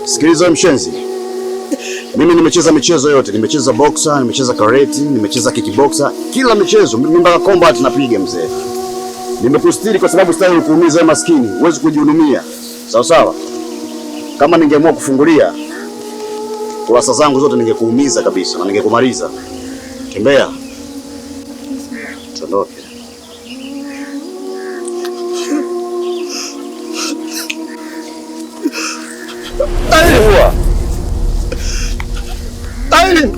Sikiliza mshenzi. Mimi nimecheza michezo yote, nimecheza boxer, nimecheza karate, nimecheza kickboxer, kila michezo, mimi mpaka combat napiga mzee. Nimekustiri kwa sababu sitaki kuumiza maskini, huwezi kujihudumia. Sawa sawa? Kama ningeamua kufungulia kurasa zangu zote ningekuumiza kabisa na ningekumaliza. Tembea. Tondoke. Aiwa. Aileen.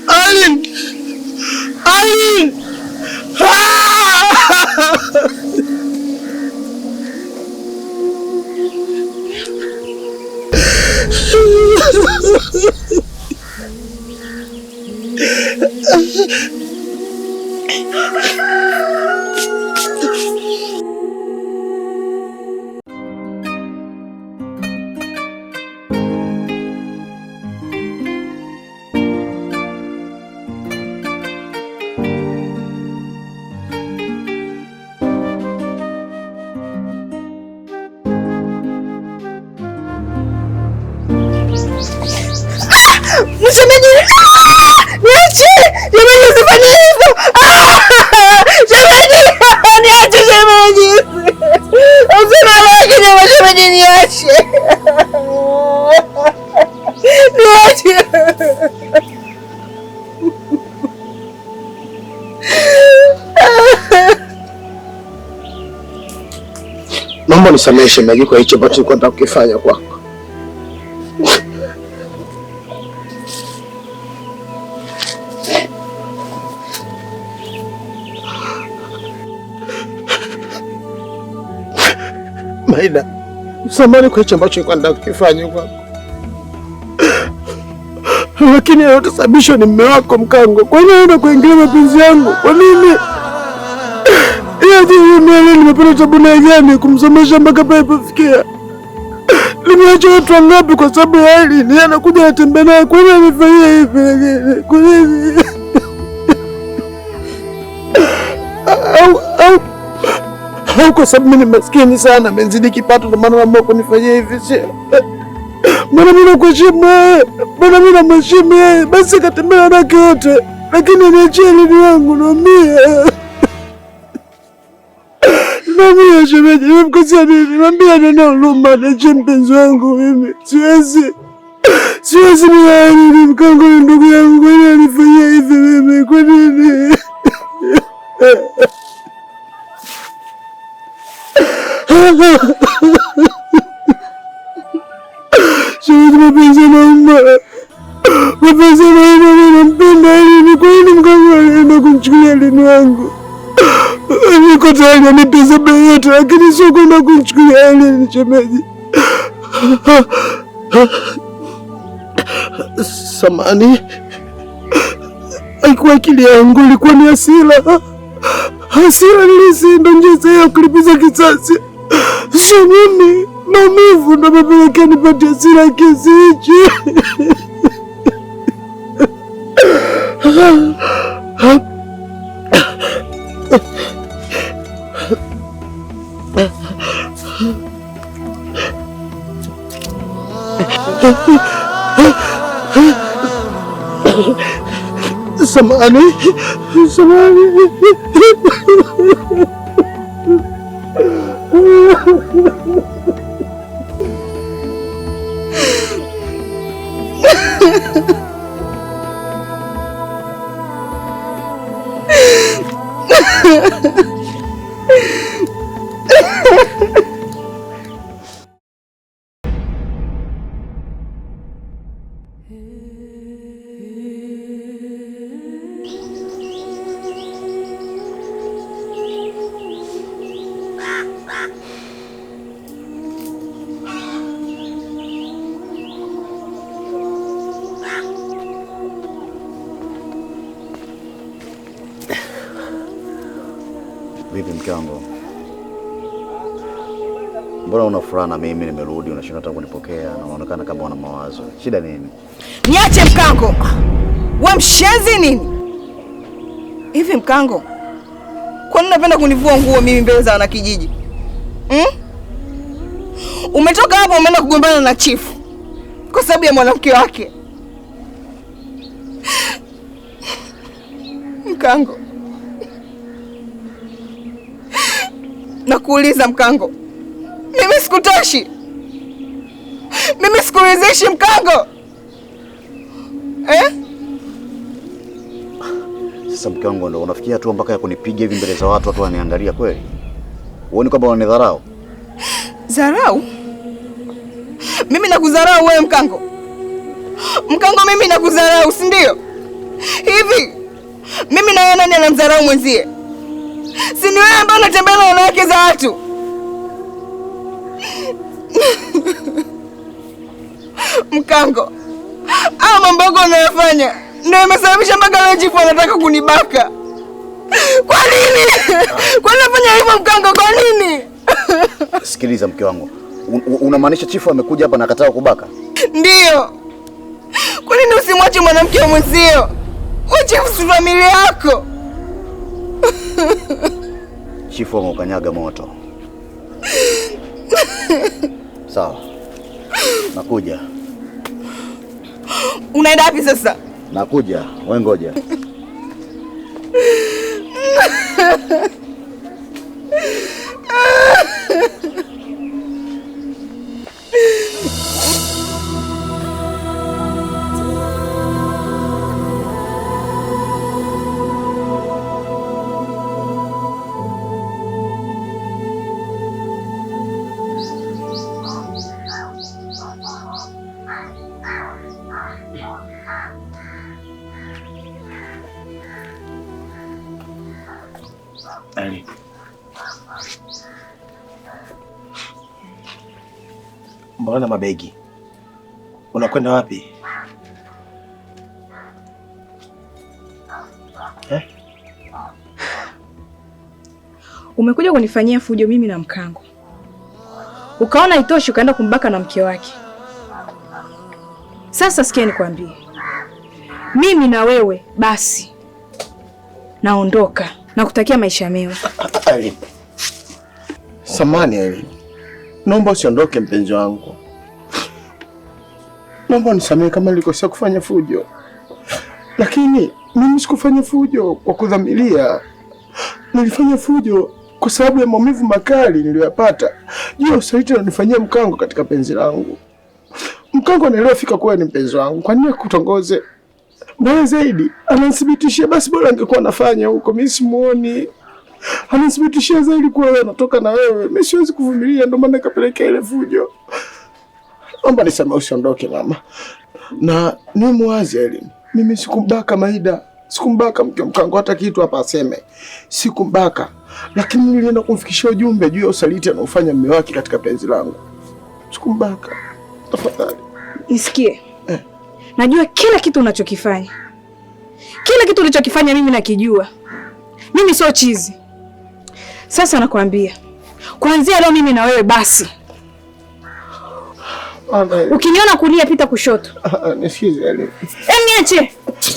Aileen. Aileen. Msemaji, niache! Jamani, usifanye hivyo! Shemeji, niache shemeji! Usinalaki jamani, shemeji, niache! Niache! Naomba nisamehe shemeji kwa hicho ambacho nilikuwa nataka kukifanya kwako. Maida, samahani kwa hicho ambacho nilikuwa nataka kukifanya kwako. Lakini yote sababishwa ni mume wako Mkango. Kwa nini unaenda kuingilia mapenzi yangu? Kwa nini? Nimepata tabu na gani kumsomesha mpaka pale pafikia? Nimeacha watu wangapi kwa sababu ya hili? Ni anakuja anatembea naye. Kwa nini anifanyia hivi? Kwa nini? Au kwa sababu mimi ni maskini sana, menzidi kipato ndio maana anaamua kunifanyia hivi sio? Mbona mimi nakuheshimu wewe? Mbona mimi namheshimu yeye? Basi katembea nake wote. Lakini niachie lini wangu naumia. Naumia shemeji, nimemkosea nini? Naambia neno huruma, niachie mpenzi wangu mimi. Siwezi ni Mkango ni ndugu yangu, kwa nini anifanyia hivi mimi? Kwa nini? Shemeji, mapenzi yanauma. Mapenzi yanauma, mimi nampenda Aileen. Kwa nini Mkango anaenda kumchukulia Aileen wangu? Niko tayari anipe sababu yote, lakini sio kwenda kumchukulia Aileen shemeji. Samahani. Haikuwa akili yangu, ilikuwa ni hasira. Hasira nilisi ndo njia ya kulipiza kisasi. Sio mimi, maumivu ndo mapelekea nipate hasira kiasi hichi. Samahani. Vipi mke wangu? Mbona una furaha na mimi nimerudi, unashinda hata kunipokea na unaonekana kama una mawazo. Shida nini? Niache Mkango. Wewe mshenzi nini? Hivi Mkango, kwa nini unapenda kunivua nguo mimi mbele za wanakijiji? Umetoka hapo umeenda kugombana na chifu kwa sababu ya mwanamke wake. Mkango, nakuuliza Mkango, mimi sikutoshi? Mimi sikuridhishi Mkango? Sasa mke wangu, ndo unafikia tu mpaka ya kunipiga hivi mbele za watu waniangalia kweli? Uone kwamba wanidharau? Dharau? Mimi nakudharau wewe Mkango? Mkango, mimi nakudharau, si ndio? Hivi mimi na wewe nani anamdharau mwenzie? Si ni wewe ambaye unatembea na wanawake za watu? Mkango, mambo yako unayofanya ndio imesababisha mpaka leo chifu anataka kunibaka. Kwa nini? Kwa nini unafanya hivyo Mkango? Kwa nini? Sikiliza mke wangu. Unamaanisha chifu amekuja hapa na akataka kubaka? Ndio. Kwa nini usimwache mwanamke wa mwenzio? Chifu si familia yako. Chifu ameukanyaga moto. Sawa. Nakuja. Unaenda wapi sasa? Nakuja. Wewe ngoja. Mbona mabegi? Unakwenda wapi? Umekuja kunifanyia fujo mimi na Mkango. Ukaona itoshi ukaenda kumbaka na mke wake. Sasa sikia nikwambie. Mimi na wewe basi naondoka na kutakia maisha mema. Samani Aileen. Naomba usiondoke mpenzi wangu. Naomba unisamehe kama nilikosea kufanya fujo. Lakini mimi sikufanya fujo kwa kudhamiria. Nilifanya fujo kwa sababu ya maumivu makali niliyopata juu ya usaliti alionifanyia Mkango katika penzi langu. Mkango anaelewa fika kuwa ni mpenzi wangu. Kwa nini akutongoze? Mbaya zaidi, ananithibitishia basi bora angekuwa anafanya huko, mimi simuoni. Ananithibitishia zaidi kuwa wewe anatoka na wewe. Mimi siwezi kuvumilia, ndio maana nikapelekea ile fujo. Naomba nisamehe, usiondoke mama. Na ni muwazi Aileen. Mimi sikumbaka Maida. Sikumbaka mke Mkango hata kitu hapa aseme. Sikumbaka. Lakini nilienda kumfikishia ujumbe juu ya usaliti anaofanya mume wake katika penzi langu. Sikumbaka. Tafadhali. Nisikie. Najua kila kitu unachokifanya. Kila kitu ulichokifanya mimi nakijua. Mimi sio chizi. Sasa nakwambia, kuanzia leo mimi na wewe basi. Ukiniona kulia pita kushoto. Nisikize Aileen. Niache.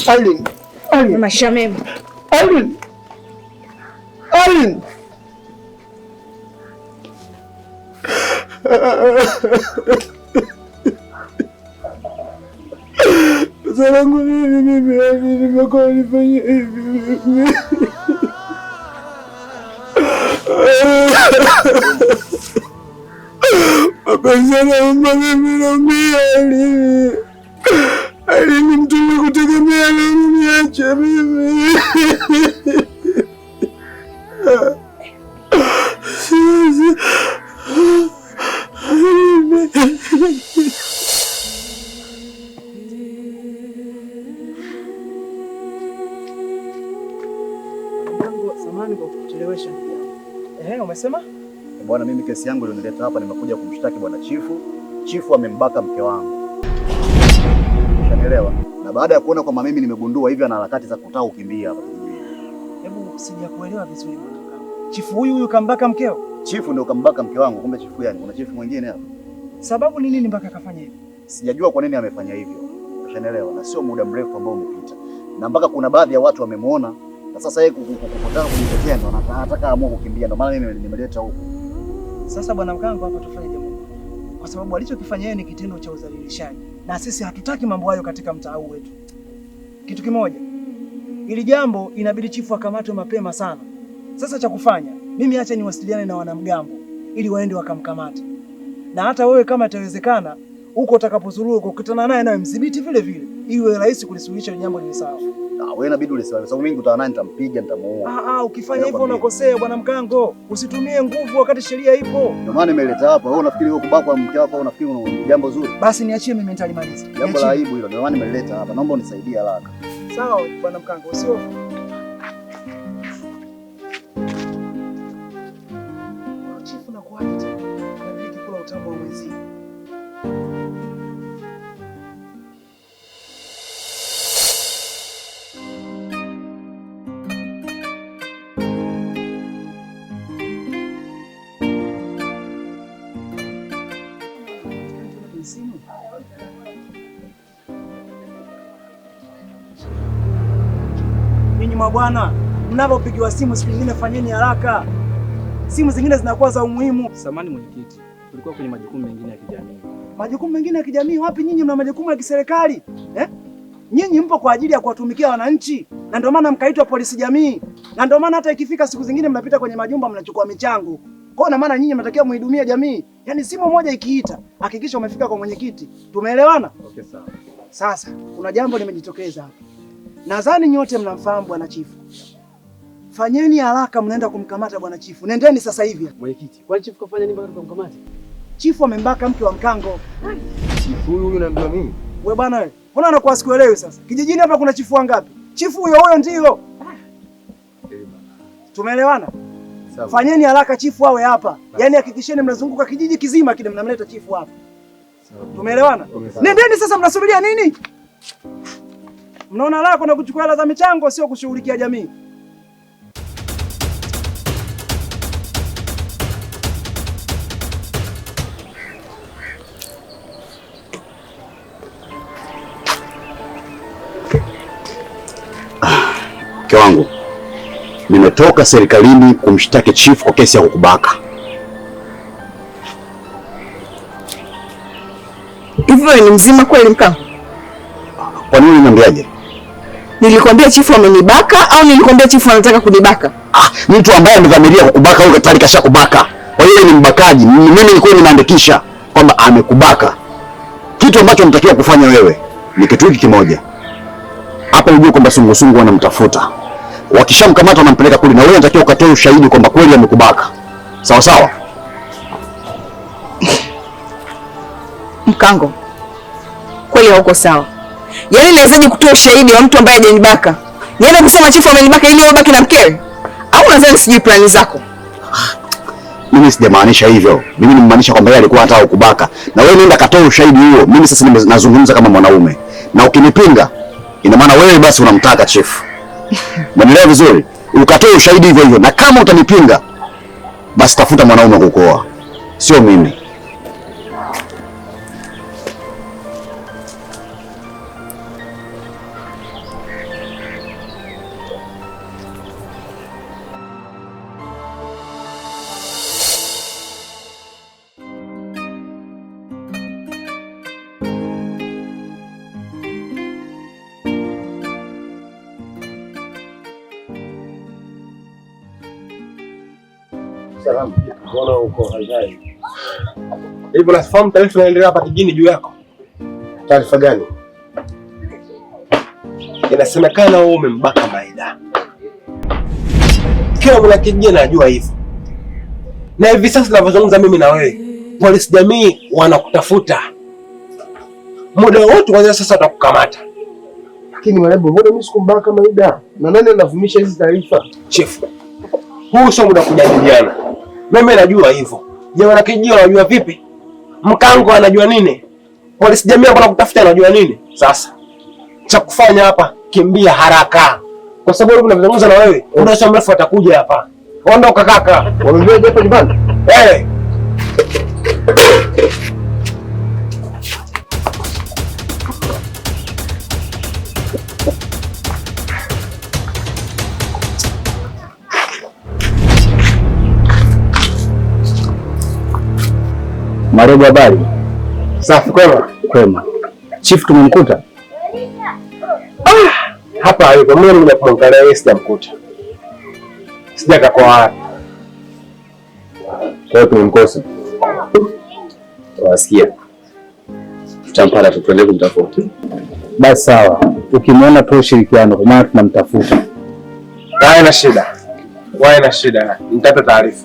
Aileen. Aileen. Maisha mema. Aileen. Aileen. Zangu mimi Aileen nimekuwa nifanyia hivi. Mapenzi naomba mimi naumia Aileen. Aileen mtu nikutegemea na uniache mimi. Siwezi. Samahani kwa kuchelewesha. Umesema? Bwana, mimi kesi yangu ilionileta hapa, nimekuja kumshtaki bwana chifu. Chifu amembaka mke wangu. Unaelewa? Na baada ya kuona kwamba mimi nimegundua hivi ana harakati za kutaka kukimbia hapa. Hebu sijakuelewa vizuri bwana. Chifu huyu kambaka mkeo? Chifu ndio kambaka mke wangu. Kumbe chifu yani kuna chifu mwingine hapa. Sababu ni nini mpaka akafanya hivyo? Sijajua kwa nini amefanya hivyo. Unaelewa? Na sio muda mrefu ambao umepita. Na mpaka kuna baadhi ya watu wamemuona na sasa yeye kukutaka kujitetea ndo anataka amua kukimbia, ndio maana mimi nimeleta huko. Sasa bwana mkango, hapa tufanye jambo. Kwa sababu alichokifanya yeye ni kitendo cha udhalilishaji. Na sisi hatutaki mambo hayo katika mtaa wetu. Kitu kimoja. Ili jambo inabidi chifu akamatwe mapema sana. Sasa cha kufanya, mimi acha niwasiliane na wanamgambo ili waende wakamkamata. Na hata wewe kama itawezekana, huko utakapozuru ukutana naye nawe mdhibiti vile vile. Iwe rahisi kulisuluhisha jambo ni sawa. Wewe inabidi ulisawa. Sababu mimi kutana naye nitampiga, nitamuua. Ukifanya hivyo unakosea bwana mkango. Usitumie nguvu wakati sheria ipo. Ndio maana nimeleta hapa. Wewe unafikiri wewe kubakwa mke wako au unafikiri ni jambo zuri? Basi niachie mimi nitalimaliza. Jambo la aibu hilo. Ndio maana nimeleta hapa. Naomba unisaidie haraka. Sawa bwana mkango, sio? Chifu na kuacha. Na kula utamu wa mwezi. Ninyi mabwana, mnapopigiwa simu siku nyingine fanyeni haraka. Simu zingine zinakuwa za umuhimu. Samahani mwenyekiti, tulikuwa kwenye majukumu mengine ya kijamii. Majukumu mengine ya kijamii? Wapi nyinyi mna majukumu ya kiserikali? Nyinyi mpo kwa ajili ya kuwatumikia wananchi. Na ndio maana mkaitwa polisi jamii. Na ndio maana hata ikifika siku zingine mnapita kwenye majumba mnachukua michango. Kwa hiyo maana nyinyi mnatakiwa muhudumie jamii. Yaani simu moja ikiita, hakikisha umefika kwa mwenyekiti. Tumeelewana? Okay, sawa. Sasa, kuna jambo limejitokeza hapa. Nadhani nyote mnamfahamu bwana chifu. Fanyeni haraka mnaenda kumkamata bwana chifu. Nendeni sasa hivi. Mwenyekiti, kwani chifu kafanya nini mpaka tukamkamata? Chifu amembaka mke wa mkango. Chifu huyu unamjua mimi? Wewe bwana wewe. Mbona unakuwa sikuelewi sasa? Kijijini hapa kuna chifu wangapi? Chifu huyo ndio. Tumeelewana? Sawa. Fanyeni haraka chifu awe hapa. Yaani hakikisheni mnazunguka kijiji kizima kile mnamleta chifu hapa. Sawa. Tumeelewana? Nendeni sasa, mnasubiria nini? Mnaona lako na kuchukua hela za michango sio kushughulikia jamii. Mke wangu, nimetoka serikalini kumshtaki chifu kwa kesi ya kukubaka. Hivyo ni mzima kweli mkango? Kwa nini unaniambiaje? Nilikwambia chifu amenibaka au nilikwambia chifu anataka kunibaka? Mtu ambaye amedhamiria kukubaka au tayari kashakubaka. Kwa hiyo ni mbakaji. Mimi nilikuwa ninaandikisha kwamba amekubaka. Kitu ambacho unatakiwa kufanya wewe ni kitu hiki kimoja. Hapa unajua kwamba sungusungu wanamtafuta. Wakishamkamata wanampeleka kule na wewe unatakiwa ukatoe ushahidi kwamba kweli amekubaka. Sawa sawa? Mkango, kweli hauko sawa. Yaani nawezaje kutoa ushahidi wa mtu ambaye hajanibaka? Nienda kusema chifu amenibaka ili ubaki na mkewe? Au nadhani sijui plani zako? Mimi sijamaanisha hivyo. Mimi nimemaanisha kwamba yeye alikuwa anataka kukubaka. Na wewe nenda katoa ushahidi huo. Mimi sasa nazungumza kama mwanaume. Na ukinipinga, ina maana wewe basi unamtaka chifu. Umeelewa vizuri? Ukatoa ushahidi hivyo hivyo. Na kama utanipinga, basi tafuta mwanaume kukuoa. Sio mimi. Mbona uko hai? Hivyo nafahamu taarifa inaendelea hapa kijini juu yako. Taarifa gani? Inasemekana wewe umembaka Maida. Kila mwana kijiji anajua hivyo. Na hivi sasa tunavyozungumza mimi na wewe, polisi jamii wanakutafuta. Muda wote kuanzia sasa watakukamata. Lakini marehemu, mbona mimi sikumbaka Maida? Na nani anavumisha hizi taarifa? Chief, huu sio muda kujadiliana. Mimi najua hivyo. Je, wana kijiji wanajua vipi? Mkango anajua nini? Polisi jamii wanakutafuta anajua nini? Sasa cha kufanya hapa, kimbia haraka. Kwa sababu tunazungumza na wewe, muda sio mrefu atakuja hapa. Ondoka kaka. Wamejua hapo nyumbani? Marego, habari? Safi, kwema? Kwema. Chief tumemkuta? Hapa hayupo. Mimi nimemwangalia yeye sijamkuta. Sijaka kwa wapi. Kwa hiyo tumemkosa. Wasikia. Tutampata tuende kumtafuta. Basi sawa. Ukimwona tu ushirikiano kwa maana tunamtafuta. Haina shida. Haina shida. Nitatoa taarifa.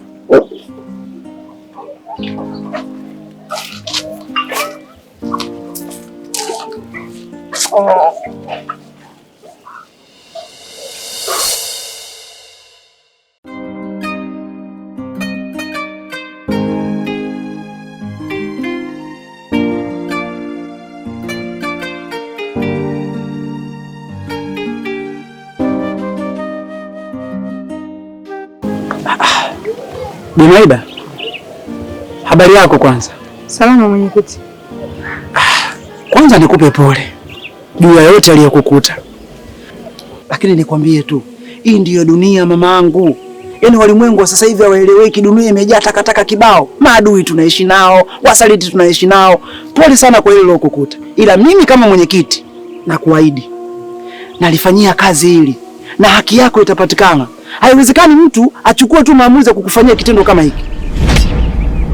Binaida, habari yako kwanza? Salama mwenyekiti. Kwanza nikupe pole juu ya yote aliyokukuta, lakini nikwambie tu, hii ndiyo dunia mamaangu. Yaani walimwengu wa sasa hivi hawaeleweki. Dunia imejaa takataka kibao, maadui tunaishi nao, wasaliti tunaishi nao. Pole sana kwa hilo lilokukuta, ila mimi kama mwenyekiti nakuahidi nalifanyia kazi hili na haki yako itapatikana. Haiwezekani mtu achukue tu maamuzi ya kukufanyia kitendo kama hiki.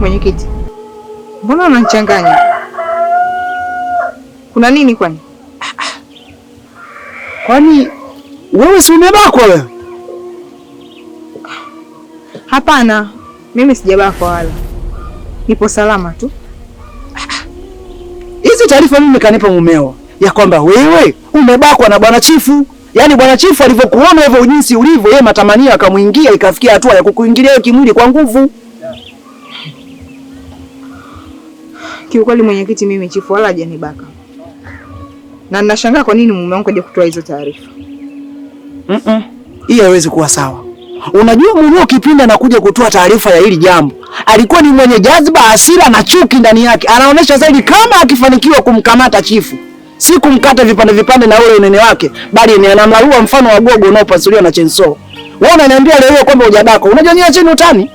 Mwenyekiti, mbona unanichanganya? Kuna nini kwani? Kwani wewe si umebakwa wewe? Hapana, mimi sijabakwa wala. Nipo salama tu. Hizi taarifa mimi kanipa mumeo ya kwamba wewe umebakwa na bwana chifu. Yaani bwana chifu alivyokuona hivyo jinsi ulivyo, yeye matamanio akamuingia ikafikia hatua ya kukuingilia kimwili kwa nguvu. Kiukweli mwenyekiti, mimi chifu wala hajanibaka. Na ninashangaa kwa nini mume wangu kaja kutoa hizo taarifa. Hii haiwezi kuwa sawa. Unajua mume ukipinda na kuja kutoa taarifa ya hili jambo, alikuwa ni mwenye jazba, hasira na chuki ndani yake. Anaonesha zaidi kama akifanikiwa kumkamata chifu, si kumkata vipande vipande na ule unene wake, bali ni anamlarua mfano wa gogo unaopasuliwa na chainsaw. Wewe unaniambia leo kwamba hujabaka. Unajua nyinyi chini utani?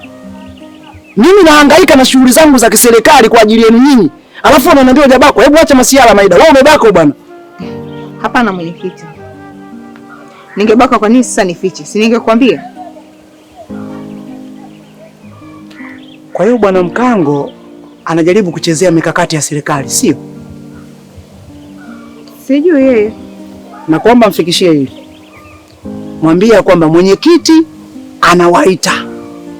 Mimi nahangaika na shughuli zangu za kiserikali kwa ajili yenu nyinyi. Alafu unaniambia hujabaka. Hebu acha masiala Maida. Wewe umebaka bwana. Hapana mwenyekiti. Ningebaka kwa nini sasa nifiche? Si ningekwambia? Kwa hiyo bwana Mkango anajaribu kuchezea mikakati ya serikali, sio? Sijui yeye. Na kuomba mfikishie hili. Mwambie kwamba mwenyekiti anawaita.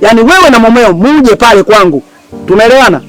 Yaani wewe na mumeo muje pale kwangu. Tumeelewana?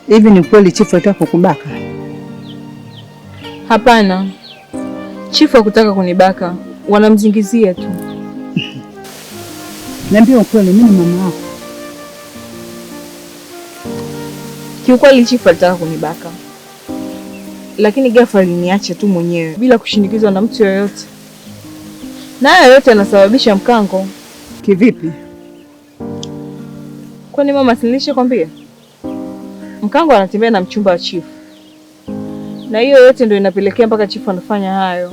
Hivi ni kweli chifu alitaka kukubaka? Hapana, chifu hakutaka kunibaka, wanamzingizia tu. Niambie ukweli, mimi ni mama yako. Kiukweli chifu alitaka kunibaka, lakini ghafla aliniacha tu mwenyewe bila kushindikizwa na mtu yoyote, na hayo yote yanasababisha Mkango. Kivipi? Kwani mama sinishakwambia? Mkango anatembea na mchumba wa chifu, na hiyo yote ndio inapelekea mpaka chifu anafanya hayo.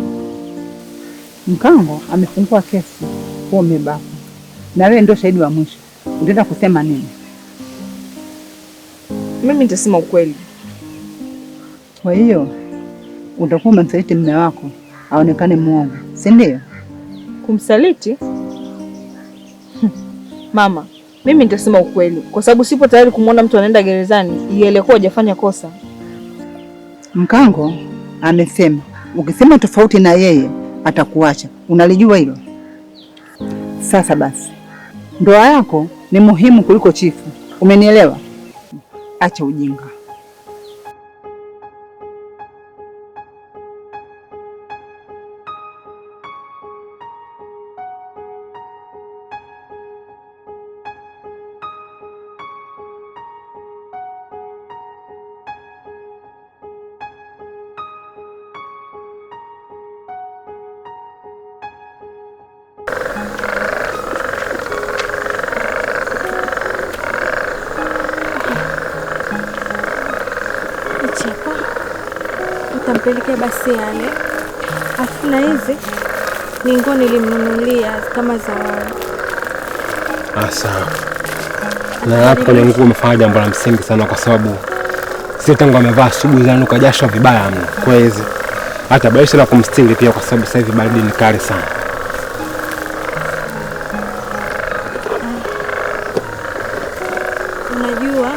Mkango amefungua kesi kwa umebaka, na wewe ndio shahidi wa mwisho. Unataka kusema nini? Mimi nitasema ukweli. Kwa hiyo utakuwa umemsaliti mume wako aonekane muongo, si ndio? Kumsaliti? Mama, Mimi nitasema ukweli kwa sababu sipo tayari kumwona mtu anaenda gerezani ili alikuwa hajafanya kosa. Mkango amesema ukisema tofauti na yeye atakuacha. Unalijua hilo? Sasa basi, ndoa yako ni muhimu kuliko chifu. Umenielewa? Acha ujinga. Utampelekea basi yale. Afu na hizi ni nguo nilimnunulia kama zawadi. Sawa. Na hapo ni nguo umefanya jambo la msingi sana kwa sababu sisi tangu amevaa asubuhi zanuka jasho vibaya mno. Kwa hiyo hata baisha la kumstiri pia kwa sababu sasa hivi baridi ni kali sana. Unajua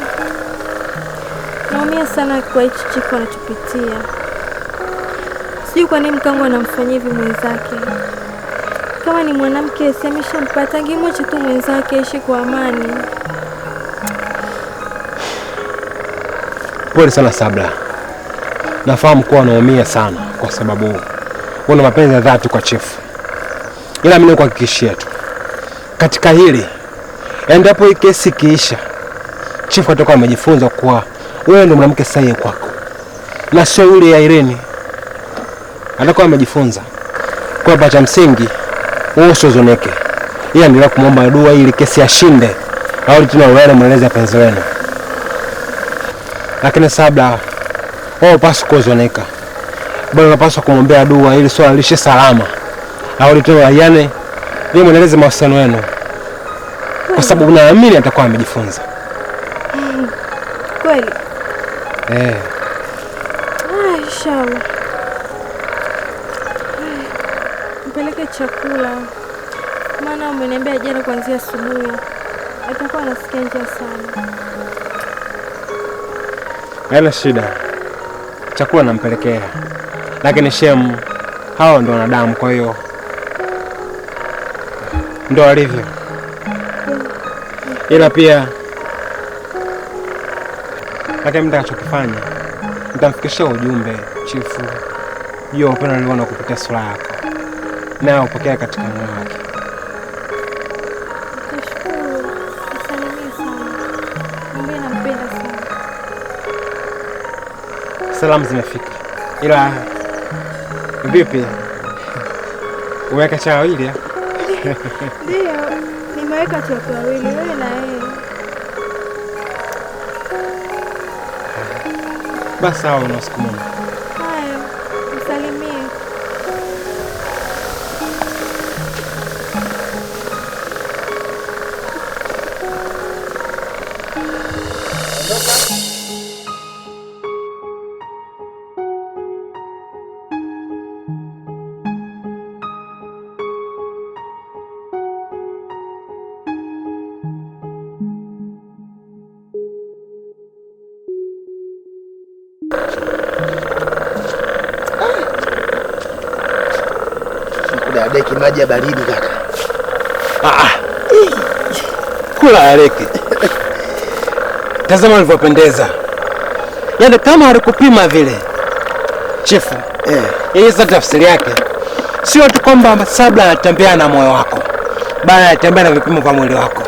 naumia sana kwa hichi chifu anachopitia. Sijui kwa nini Mkango anamfanyia hivi mwenzake. Kama ni mwanamke si ameshampata, ngimwache tu mwenzake aishi kwa amani. Pole sana Sabla. Nafahamu kuwa unaumia sana kwa sababu una mapenzi ya dhati kwa chifu. Ila mimi nakuhakikishia tu katika hili, endapo hii kesi kiisha, chifu atakuwa amejifunza kuwa wewe ndio mwanamke sahihi kwako na sio yule ya Irene. Atakuwa amejifunza kwa cha msingi wewe usizoneke. Yeye ndio kumwomba dua ili kesi ashinde au tuna wewe mweleze penzi wenu. Lakini Sabla, wewe paswa kuzoneka. Bado unapaswa kumwombea dua ili swala lishe salama. Au tuna yane yeye mweleze mahusiano yenu. Kwa sababu naamini atakuwa amejifunza. Kweli? Inshallah. Mpeleke chakula. Maana umeniambia jana kuanzia asubuhi. Atakuwa anasikia njaa sana. Haina shida. Chakula nampelekea. Lakini shemu hao ndio wanadamu, kwa hiyo ndio alivyo. Ila pia hata mtakachokifanya nitamfikishia ujumbe chifu juu ya upendo niliona kupitia sura yako, na upokea katika moyo wake. Nashukuru. Usalimie sana. Mimi nampenda sana. Salamu zimefika. Ila vipi? Umeweka cha wawili? Ndio, nimeweka cha wawili wewe na yeye. Basi sawa, na siku moja. Haya, msalimie. Deki maji ya baridi kaka. Kula yareki. Tazama ulivyopendeza. Yaani kama alikupima vile. Chifu. Hii sasa tafsiri yake sio tu kwamba Sabla anatembea na moyo wako, bali anatembea na vipimo vya mwili wako.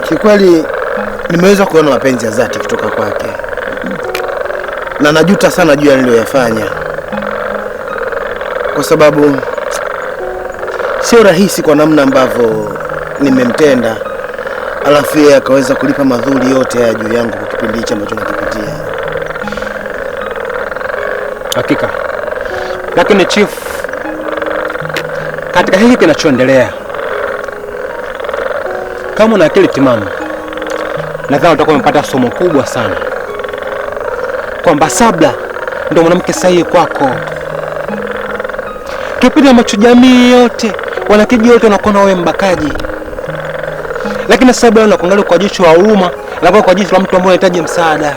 Kikweli nimeweza kuona mapenzi ya dhati kutoka kwake. Na najuta sana juu ya niliyoyafanya. Kwa sababu sio rahisi kwa namna ambavyo nimemtenda, alafu yeye akaweza kulipa madhuri yote ya juu yangu kwa kipindi hicho ambacho nakipitia. Hakika. Lakini chief, katika hiki kinachoendelea, kama una akili timamu, nadhani utakuwa umepata somo kubwa sana. Kwamba Sabla ndio mwanamke sahihi kwako. kipindi ambacho jamii yote, wanakijiji wote wanakuona wewe mbakaji, lakini sababu leo nakuangalia kwa jicho la huruma, na kwa jicho la mtu ambaye anahitaji msaada.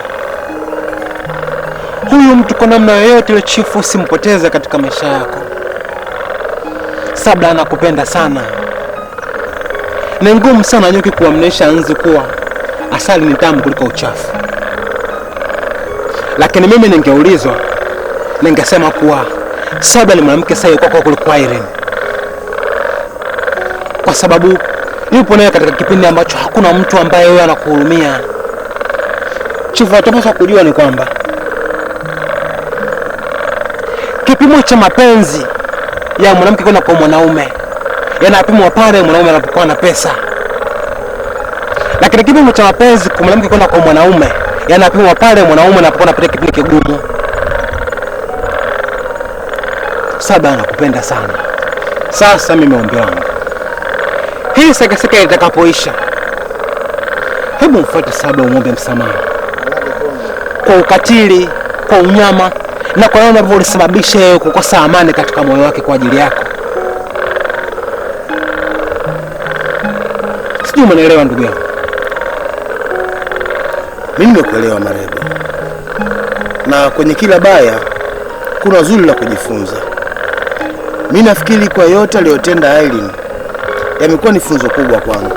Huyu mtu kwa namna yoyote ile chifu usimpoteze katika maisha yako. Sabla anakupenda sana. Ni ngumu sana nyuki kuamnisha nzi kuwa asali ni tamu kuliko uchafu. Lakini mimi ningeulizwa, ningesema kuwa Sabla ni mwanamke sahihi kwako kuliko Irene. Kwa sababu yupo naye katika kipindi ambacho hakuna mtu ambaye wewe anakuhurumia. Chifu atapaswa kujua ni kwamba kipimo cha mapenzi ya mwanamke kwenda kwa mwanaume yanapimwa pale mwanaume anapokuwa na pesa, lakini kipimo cha mapenzi kwa mwanamke kwenda kwa mwanaume yanapimwa pale mwanaume anapokuwa anapitia kipindi kigumu. Sabla anakupenda sana. Sasa mimi ombi langu, hii sekeseke itakapoisha, hebu mfuate Sabla umwombe msamaha kwa ukatili, kwa unyama na kwa namna ambavyo ulisababisha yeye kukosa amani katika moyo wake kwa ajili yako. Sijui umeelewa ndugu yangu. Mimi nimekuelewa Marebo, na kwenye kila baya kuna zuri la kujifunza. Mimi nafikiri kwa yote aliyotenda Irene yamekuwa ni funzo kubwa kwangu.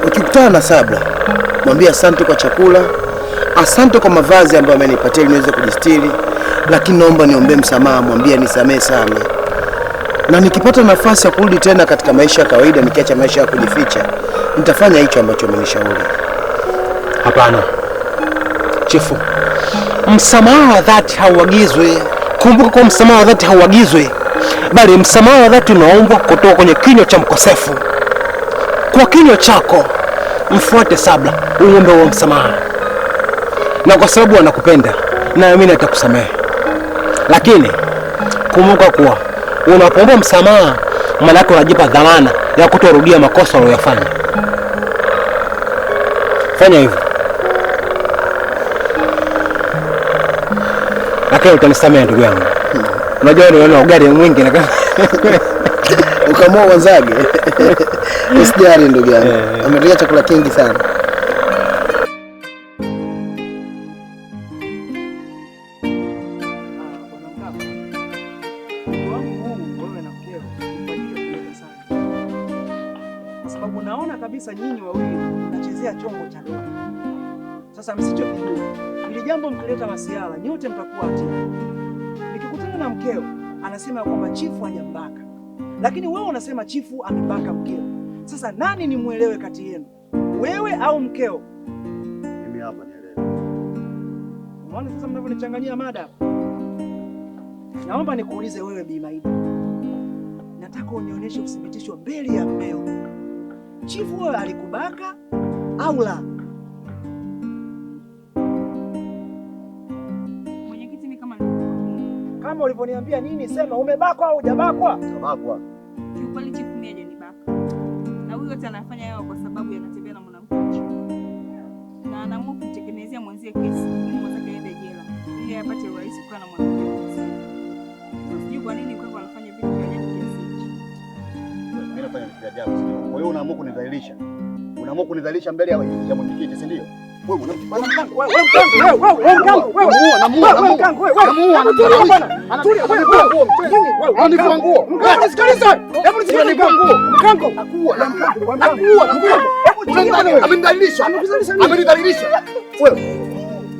Ukikutana na Sabla, mwambie asante kwa chakula, asante kwa mavazi ambayo amenipatia ili niweze kujistiri, lakini naomba niombe msamaha, mwambie nisamee sana. Na nikipata nafasi ya kurudi tena katika maisha ya kawaida, nikiacha maisha ya kujificha, nitafanya hicho ambacho amenishauri. Hapana Chifu, msamaha wa dhati hauagizwi. Kumbuka kwa msamaha wa dhati hauagizwi, bali msamaha wa dhati unaombwa kutoka kwenye kinywa cha mkosefu. Kwa kinywa chako mfuate Sabla, uombe huo msamaha, na kwa sababu anakupenda na mimi nitakusamehe. Lakini kumbuka kuwa unapoomba msamaha, maana yake unajipa dhamana ya kutorudia makosa uliyofanya. Fanya hivyo, lakini utanisamehe ndugu yangu. Unajua unaona ugali mwingi na ukamua wazage. Usijali ndugu yangu, ametia chakula kingi sana. Nyinyi wawili mnachezea chombo cha dola. Sasa msichokijua, ili jambo mkileta masiala nyote mtakuwa hatia. Nikikutana na mkeo anasema kwamba chifu hajambaka, lakini wewe unasema chifu amebaka mkeo. Sasa nani ni muelewe kati yenu, wewe au mkeo? Mimi hapa nielewe. Unaona sasa mnavyonichanganyia mada. Naomba nikuulize wewe Bi Maida, nataka unionyeshe uthibitisho mbele ya mmeo. Chifu wewe alikubaka au la? Mwenyekiti, ni kama ulivyoniambia nini, sema umebakwa au hujabakwa? Kabakwa. Kiukweli chifu mimi hajanibaka. Na huyu yote anafanya yao kwa sababu yanatembea na mwanamke. Na anaamua kumtegemezea mwenzie kesi ili mwenzake aende jela, ili apate urahisi kukaa na mwanamke. Sijui kwa nini kwa anafanya vitu vya ajabu kiasi hichi. Mimi nafanya vitu vya ajabu, sio? Kwa hiyo unaamua kunidhalilisha. Unaamua kunidhalilisha mbele ya mwenyekiti, si ndio? Wewe mkango, wewe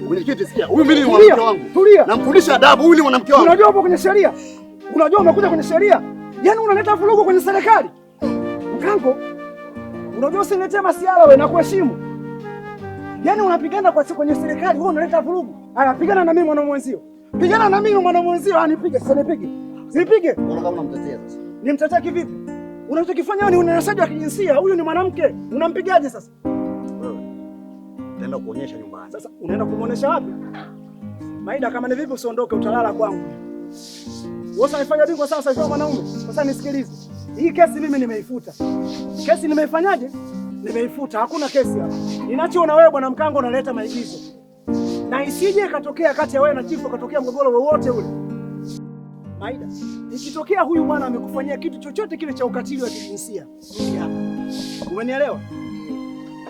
mwenyekiti, sikia. Huyu mimi ni mwanamke wangu. Namfundisha adabu, huyu ni mwanamke wangu. Unajua upo kwenye sheria? Unajua umekuja kwenye sheria? Yaani unaleta vurugu kwenye serikali. Mkango, unajua usiniletee masiala wewe na kuheshimu. Yaani unapigana kwa siku kwenye serikali, wewe unaleta vurugu. Haya, pigana na mimi mwanamume mwenzio. Pigana na mimi mwanamume mwenzio, anipige, sasa nipige. Nipige. Unaona kama unamtetea sasa. Nimtetea kivipi? Unachokifanya wewe ni unyanyasaji wa kijinsia. Huyu ni mwanamke. Unampigaje sasa? Wewe utaenda kuonyesha nyumbani. Sasa unaenda kumuonesha wapi? Maida, kama ni vipi usiondoke, utalala kwangu. Wewe unafanya bingwa sasa sasa mwanaume. Sasa nisikilize. Hii kesi mimi nimeifuta. Kesi nimeifanyaje? Nimeifuta. Hakuna kesi hapa. Ninachoona wewe bwana Mkango unaleta maigizo. Na isije ikatokea kati ya wewe na chifu katokea mgogoro wowote ule. Aida, ikitokea huyu bwana amekufanyia kitu chochote kile cha ukatili wa kijinsia, umenielewa?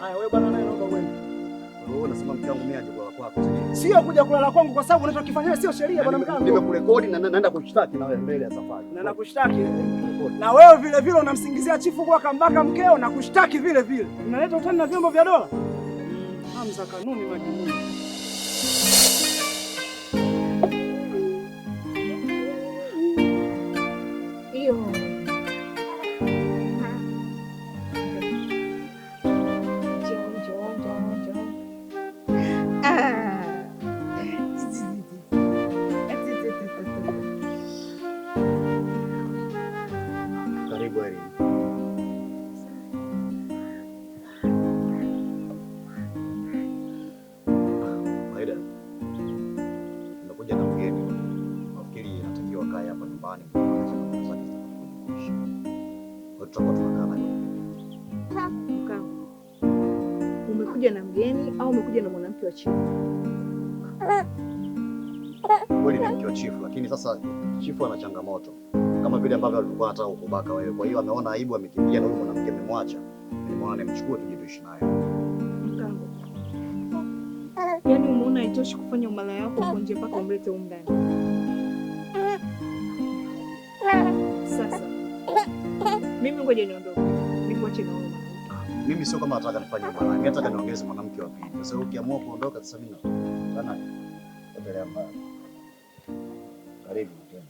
Haya, wewe bwana naye naomba uende. Wewe unasema mke wangu mimi aje kulala kwako. Sio kuja kulala kwangu kwa sababu unachokifanya sio sheria bwana mkango. Nimekurekodi na naenda kushtaki na wewe mbele ya safari. Na nakushtaki. Na wewe vile vile unamsingizia chifu kwa kambaka mkeo na kushtaki vile vile. Unaleta utani na vyombo vya dola. Hamza kanuni majumuni. Hiyo. Karibu Erin. Aida, nimekuja na mgeni. Nafikiri inatakiwa kae hapa nyumbani kuishi. Kwa tutakuwa tunakaa naye. Mkango, umekuja na mgeni au umekuja na mwanamke wa chifu? Kweli ni mke wa chifu, lakini sasa chifu ana changamoto kama vile ambavyo alikuwa anataka kukubaka wewe. Kwa hiyo ameona aibu, amekimbia na huyo mwanamke amemwacha. Nimeona nimchukue tuje tuishi naye. Mkango, yaani umeona haitoshi kufanya umalaya wako kwa nje mpaka umlete huko ndani. Sasa mimi ngoja niondoke, nikuache na wewe. Mimi sio kama nataka nifanye umalaya, mimi nataka niongeze mwanamke wa pili. Sasa ukiamua kuondoka sasa mimi na endelea mbaya. Karibu tena.